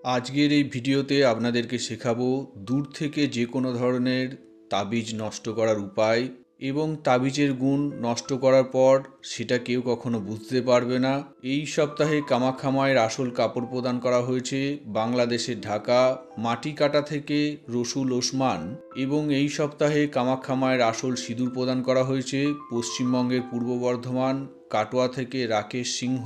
আজকের এই ভিডিওতে আপনাদেরকে শেখাবো দূর থেকে যে কোনো ধরনের তাবিজ নষ্ট করার উপায় এবং তাবিজের গুণ নষ্ট করার পর সেটা কেউ কখনো বুঝতে পারবে না। এই সপ্তাহে কামাখ্যা মায়ের আসল কাপড় প্রদান করা হয়েছে বাংলাদেশের ঢাকা মাটিকাটা থেকে রসুল ওসমান, এবং এই সপ্তাহে কামাখ্যা মায়ের আসল সিঁদুর প্রদান করা হয়েছে পশ্চিমবঙ্গের পূর্ব বর্ধমান কাটোয়া থেকে রাকেশ সিংহ।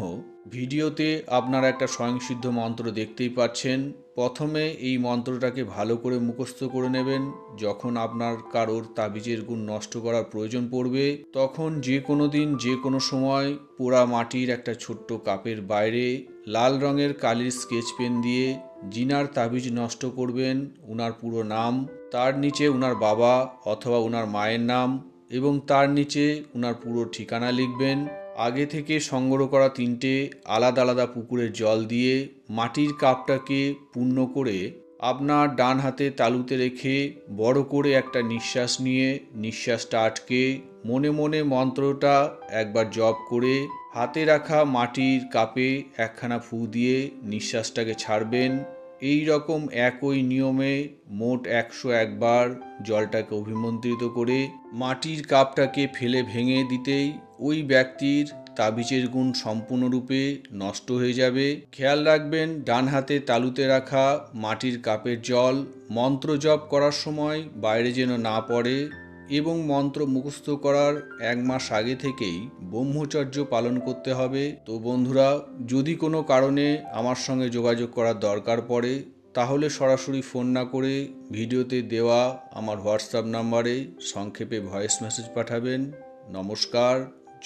ভিডিওতে আপনারা একটা স্বয়ংসিদ্ধ মন্ত্র দেখতেই পাচ্ছেন। প্রথমে এই মন্ত্রটাকে ভালো করে মুখস্থ করে নেবেন। যখন আপনার কারোর তাবিজের গুণ নষ্ট করার প্রয়োজন পড়বে, তখন যে কোনো দিন যে কোনো সময় পোড়া মাটির একটা ছোট্ট কাপের বাইরে লাল রঙের কালির স্কেচ পেন দিয়ে যিনার তাবিজ নষ্ট করবেন উনার পুরো নাম, তার নিচে উনার বাবা অথবা উনার মায়ের নাম এবং তার নিচে উনার পুরো ঠিকানা লিখবেন। আগে থেকে সংগ্রহ করা 3টে আলাদা আলাদা পুকুরের জল দিয়ে মাটির কাপটাকে পূর্ণ করে আপনার ডান হাতে তালুতে রেখে বড় করে একটা নিঃশ্বাস নিয়ে নিঃশ্বাসটা আটকে মনে মনে মন্ত্রটা একবার জপ করে হাতে রাখা মাটির কাপে একখানা ফু দিয়ে নিঃশ্বাসটাকে ছাড়বেন। এই রকম একই নিয়মে মোট 101 বার জলটাকে অভিমন্ত্রিত করে মাটির কাপটাকে ফেলে ভেঙে দিতেই ওই ব্যক্তির তাবিজের গুণ সম্পূর্ণরূপে নষ্ট হয়ে যাবে। খেয়াল রাখবেন ডান হাতে তালুতে রাখা মাটির কাপের জল মন্ত্র জপ করার সময় বাইরে যেন না পড়ে, এবং মন্ত্র মুখস্থ করার 1 মাস আগে থেকেই ব্রহ্মচর্য পালন করতে হবে। তো বন্ধুরা, যদি কোনো কারণে আমার সঙ্গে যোগাযোগ করার দরকার পড়ে তাহলে সরাসরি ফোন না করে ভিডিওতে দেওয়া আমার হোয়াটসঅ্যাপ নাম্বারে সংক্ষেপে ভয়েস মেসেজ পাঠাবেন। নমস্কার,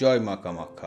জয় মা কামাখ্যা।